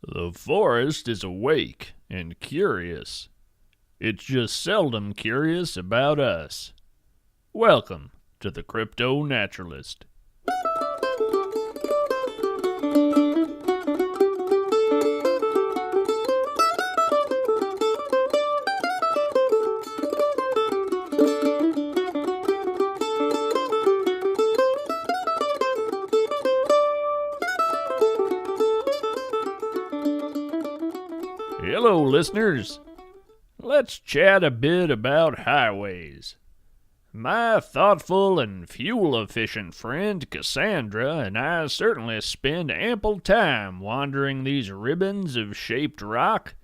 The forest is awake and curious. It's just seldom curious about us. Welcome to the CryptoNaturalist. Hello, listeners. Let's chat a bit about highways. My thoughtful and fuel-efficient friend Cassandra and I certainly spend ample time wandering these ribbons of shaped rock,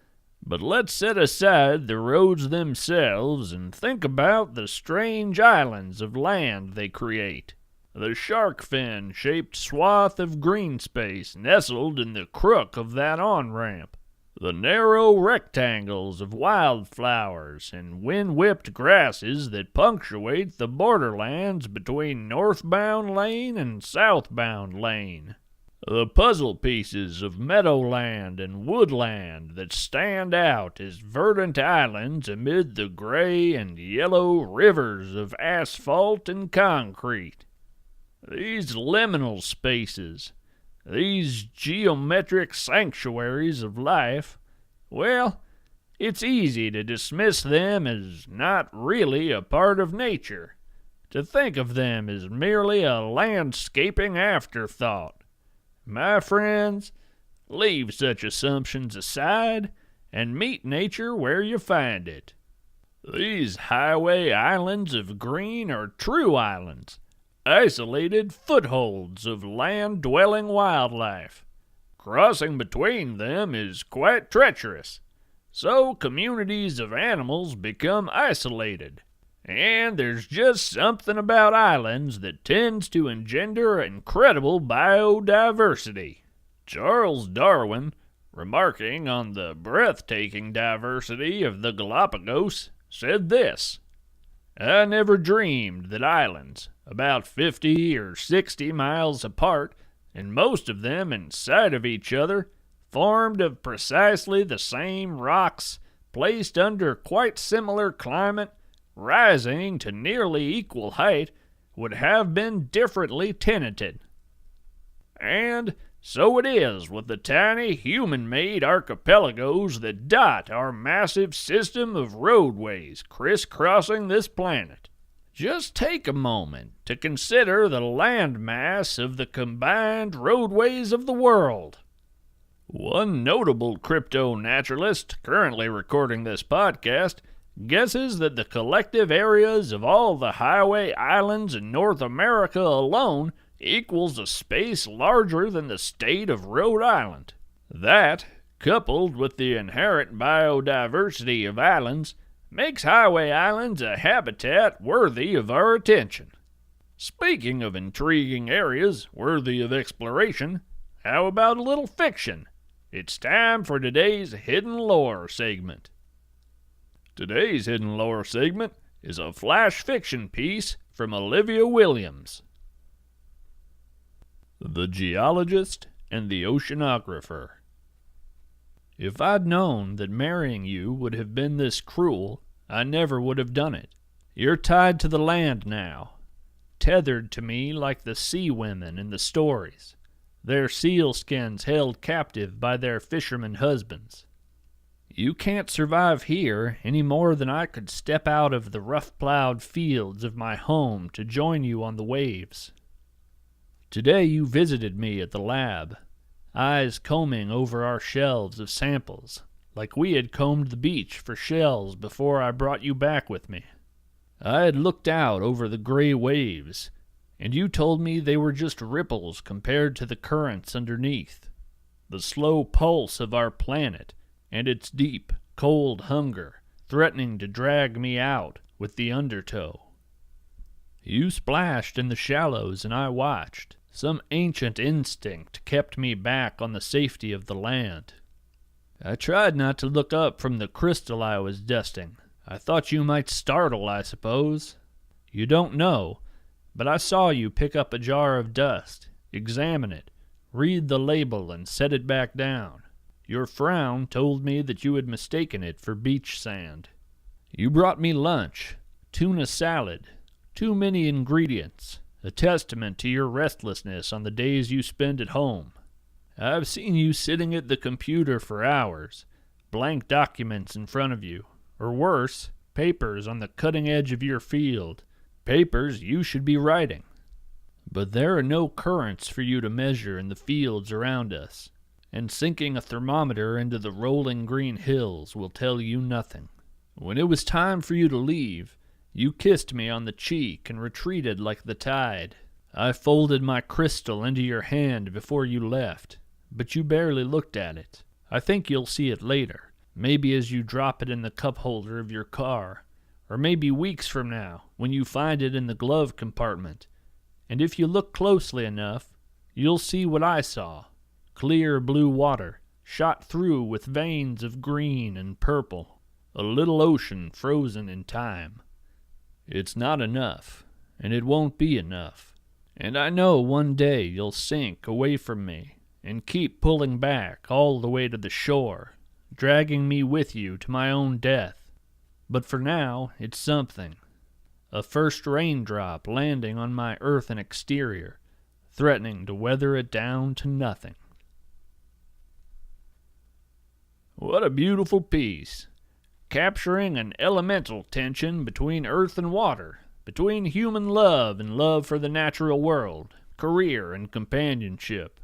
but let's set aside the roads themselves and think about the strange islands of land they create. The shark fin-shaped swath of green space nestled in the crook of that on-ramp. The narrow rectangles of wildflowers and wind-whipped grasses that punctuate the borderlands between northbound lane and southbound lane. The puzzle pieces of meadowland and woodland that stand out as verdant islands amid the gray and yellow rivers of asphalt and concrete. These liminal spaces, these geometric sanctuaries of life, well, it's easy to dismiss them as not really a part of nature, to think of them as merely a landscaping afterthought. My friends, leave such assumptions aside and meet nature where you find it. These highway islands of green are true islands, isolated footholds of land-dwelling wildlife. Crossing between them is quite treacherous, so communities of animals become isolated, and there's just something about islands that tends to engender incredible biodiversity. Charles Darwin, remarking on the breathtaking diversity of the Galapagos, said this: "I never dreamed that islands, about 50 or 60 miles apart, and most of them in sight of each other, formed of precisely the same rocks, placed under quite similar climate, rising to nearly equal height, would have been differently tenanted." And so it is with the tiny human-made archipelagos that dot our massive system of roadways crisscrossing this planet. Just take a moment to consider the landmass of the combined roadways of the world. One notable crypto-naturalist currently recording this podcast guesses that the collective areas of all the highway islands in North America alone equals a space larger than the state of Rhode Island. That, coupled with the inherent biodiversity of islands, makes highway islands a habitat worthy of our attention. Speaking of intriguing areas worthy of exploration, how about a little fiction? It's time for today's Hidden Lore segment. Today's Hidden Lore segment is a flash fiction piece from Olivia Williams. The Geologist and the Oceanographer. If I'd known that marrying you would have been this cruel, I never would have done it. You're tied to the land now, tethered to me like the sea women in the stories, their sealskins held captive by their fishermen husbands. You can't survive here any more than I could step out of the rough-plowed fields of my home to join you on the waves. Today you visited me at the lab, eyes combing over our shelves of samples, like we had combed the beach for shells before I brought you back with me. I had looked out over the gray waves, and you told me they were just ripples compared to the currents underneath, the slow pulse of our planet, and its deep, cold hunger threatening to drag me out with the undertow. You splashed in the shallows and I watched. Some ancient instinct kept me back on the safety of the land. I tried not to look up from the crystal I was dusting. I thought you might startle, I suppose. You don't know, but I saw you pick up a jar of dust, examine it, read the label, and set it back down. Your frown told me that you had mistaken it for beach sand. You brought me lunch, tuna salad, too many ingredients, a testament to your restlessness on the days you spend at home. I've seen you sitting at the computer for hours, blank documents in front of you, or worse, papers on the cutting edge of your field, papers you should be writing. But there are no currents for you to measure in the fields around us, and sinking a thermometer into the rolling green hills will tell you nothing. When it was time for you to leave, you kissed me on the cheek and retreated like the tide. I folded my crystal into your hand before you left, but you barely looked at it. I think you'll see it later, maybe as you drop it in the cup holder of your car, or maybe weeks from now when you find it in the glove compartment. And if you look closely enough, you'll see what I saw. Clear blue water, shot through with veins of green and purple. A little ocean frozen in time. It's not enough, and it won't be enough. And I know one day you'll sink away from me and keep pulling back all the way to the shore, dragging me with you to my own death. But for now, it's something. A first raindrop landing on my earthen exterior, threatening to weather it down to nothing. What a beautiful piece, capturing an elemental tension between earth and water, between human love and love for the natural world, career and companionship.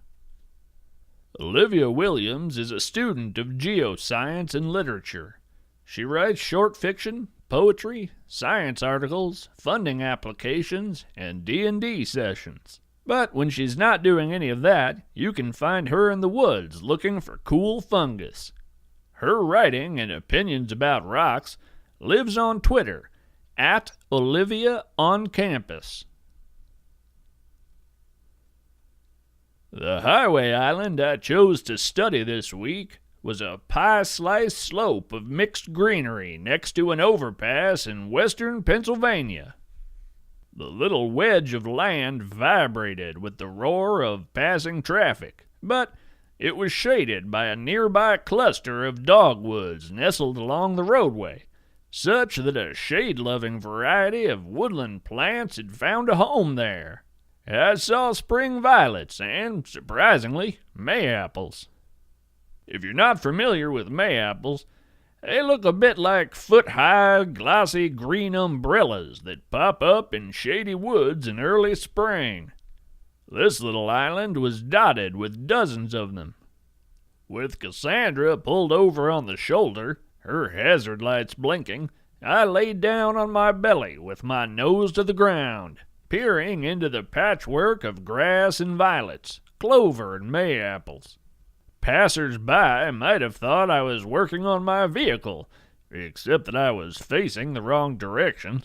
Olivia Williams is a student of geoscience and literature. She writes short fiction, poetry, science articles, funding applications, and D&D sessions. But when she's not doing any of that, you can find her in the woods looking for cool fungus. Her writing and opinions about rocks lives on Twitter, @OliviaOnCampus. The highway island I chose to study this week was a pie-sliced slope of mixed greenery next to an overpass in western Pennsylvania. The little wedge of land vibrated with the roar of passing traffic, but it was shaded by a nearby cluster of dogwoods nestled along the roadway, such that a shade-loving variety of woodland plants had found a home there. I saw spring violets and, surprisingly, May-apples. If you're not familiar with May-apples, they look a bit like foot-high, glossy green umbrellas that pop up in shady woods in early spring. This little island was dotted with dozens of them. With Cassandra pulled over on the shoulder, her hazard lights blinking, I laid down on my belly with my nose to the ground, peering into the patchwork of grass and violets, clover and May-apples. Passers-by might have thought I was working on my vehicle, except that I was facing the wrong direction.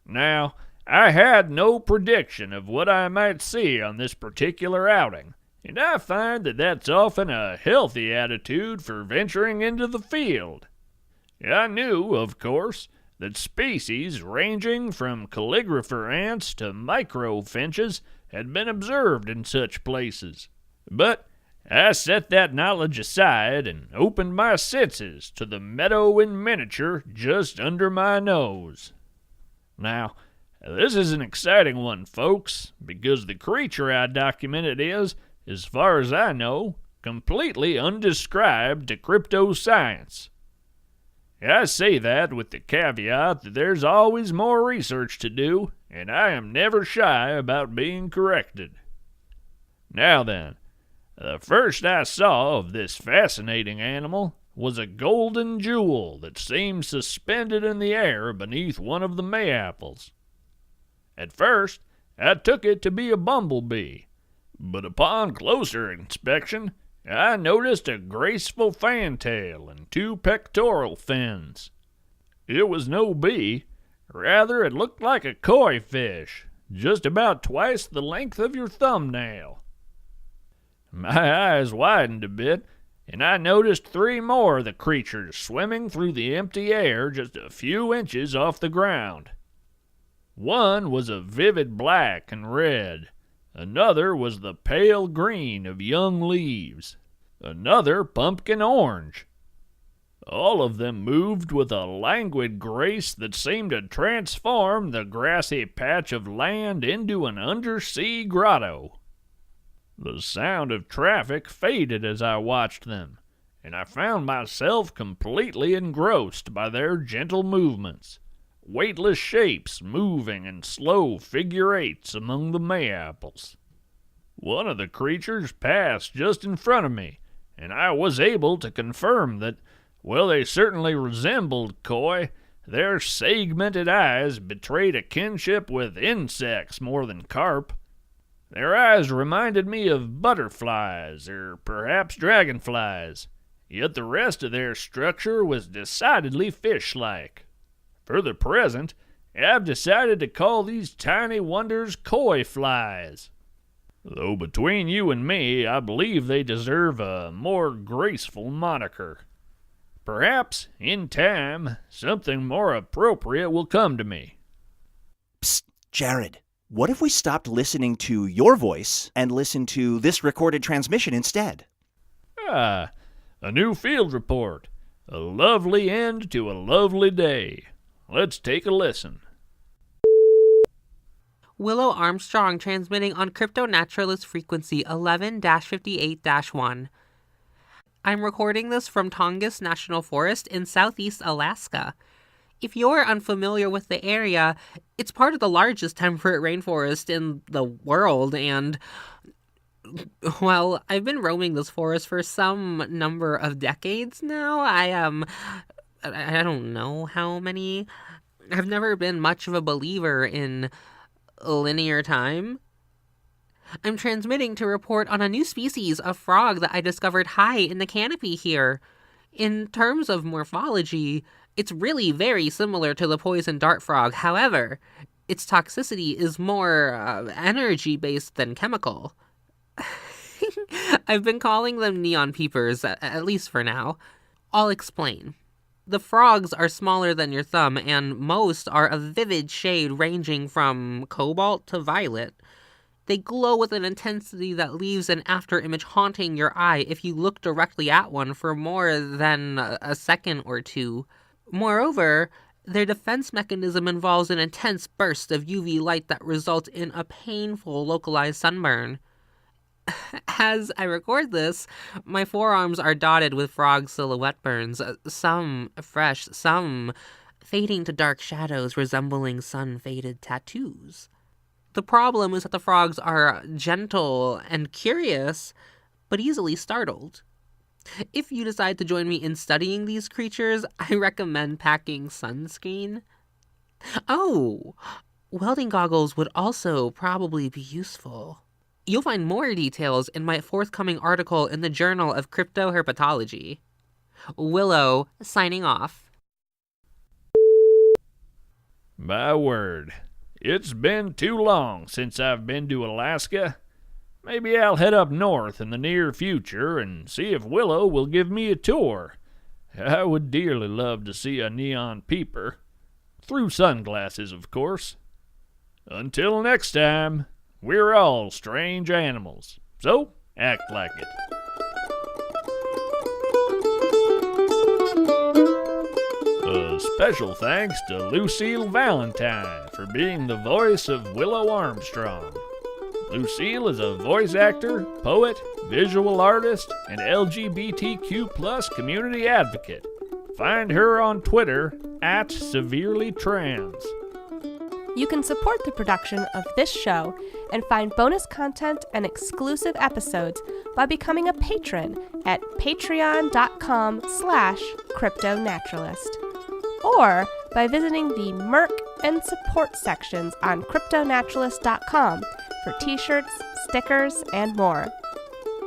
Now, I had no prediction of what I might see on this particular outing, and I find that that's often a healthy attitude for venturing into the field. I knew, of course, that species ranging from calligrapher ants to micro-finches had been observed in such places, but I set that knowledge aside and opened my senses to the meadow in miniature just under my nose. Now, this is an exciting one, folks, because the creature I documented is, as far as I know, completely undescribed to cryptoscience. I say that with the caveat that there's always more research to do, and I am never shy about being corrected. Now then, the first I saw of this fascinating animal was a golden jewel that seemed suspended in the air beneath one of the May-apples. At first, I took it to be a bumblebee, but upon closer inspection, I noticed a graceful fantail and 2 pectoral fins. It was no bee, rather it looked like a koi fish, just about twice the length of your thumbnail. My eyes widened a bit, and I noticed 3 more of the creatures swimming through the empty air just a few inches off the ground. One was a vivid black and red. Another was the pale green of young leaves. another pumpkin orange. All of them moved with a languid grace that seemed to transform the grassy patch of land into an undersea grotto. The sound of traffic faded as I watched them, and I found myself completely engrossed by their gentle movements, weightless shapes moving in slow figure eights among the May-apples. One of the creatures passed just in front of me, and I was able to confirm that, well, they certainly resembled koi. Their segmented eyes betrayed a kinship with insects more than carp. Their eyes reminded me of butterflies, or perhaps dragonflies, yet the rest of their structure was decidedly fish-like. For the present, I've decided to call these tiny wonders koi flies. Though between you and me, I believe they deserve a more graceful moniker. Perhaps, in time, something more appropriate will come to me. Psst, Jared, what if we stopped listening to your voice and listened to this recorded transmission instead? A new field report. A lovely end to a lovely day. Let's take a listen. Willow Armstrong transmitting on CryptoNaturalist frequency 11-58-1. I'm recording this from Tongass National Forest in southeast Alaska. If you're unfamiliar with the area, it's part of the largest temperate rainforest in the world, and, well, I've been roaming this forest for some number of decades now. I don't know how many. I've never been much of a believer in linear time. I'm transmitting to report on a new species of frog that I discovered high in the canopy here. In terms of morphology, it's really very similar to the poison dart frog. However, its toxicity is more energy-based than chemical. I've been calling them neon peepers, at least for now. I'll explain. The frogs are smaller than your thumb, and most are a vivid shade ranging from cobalt to violet. They glow with an intensity that leaves an afterimage haunting your eye if you look directly at one for more than a second or two. Moreover, their defense mechanism involves an intense burst of UV light that results in a painful localized sunburn. As I record this, my forearms are dotted with frog silhouette burns, some fresh, some fading to dark shadows resembling sun-faded tattoos. The problem is that the frogs are gentle and curious, but easily startled. If you decide to join me in studying these creatures, I recommend packing sunscreen. Oh, welding goggles would also probably be useful. You'll find more details in my forthcoming article in the Journal of Cryptoherpetology. Willow, signing off. My word, it's been too long since I've been to Alaska. Maybe I'll head up north in the near future and see if Willow will give me a tour. I would dearly love to see a neon peeper. Through sunglasses, of course. Until next time, we're all strange animals, so act like it. A special thanks to Lucille Valentine for being the voice of Willow Armstrong. Lucille is a voice actor, poet, visual artist, and LGBTQ+ community advocate. Find her on Twitter @severelytrans. You can support the production of this show and find bonus content and exclusive episodes by becoming a patron at patreon.com/CryptoNaturalist or by visiting the Merc and support sections on CryptoNaturalist.com for t-shirts, stickers, and more.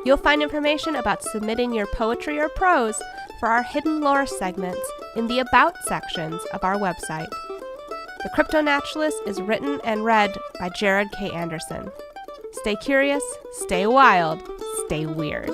You'll find information about submitting your poetry or prose for our hidden lore segments in the About sections of our website. The CryptoNaturalist is written and read by Jared K. Anderson. Stay curious, stay wild, stay weird.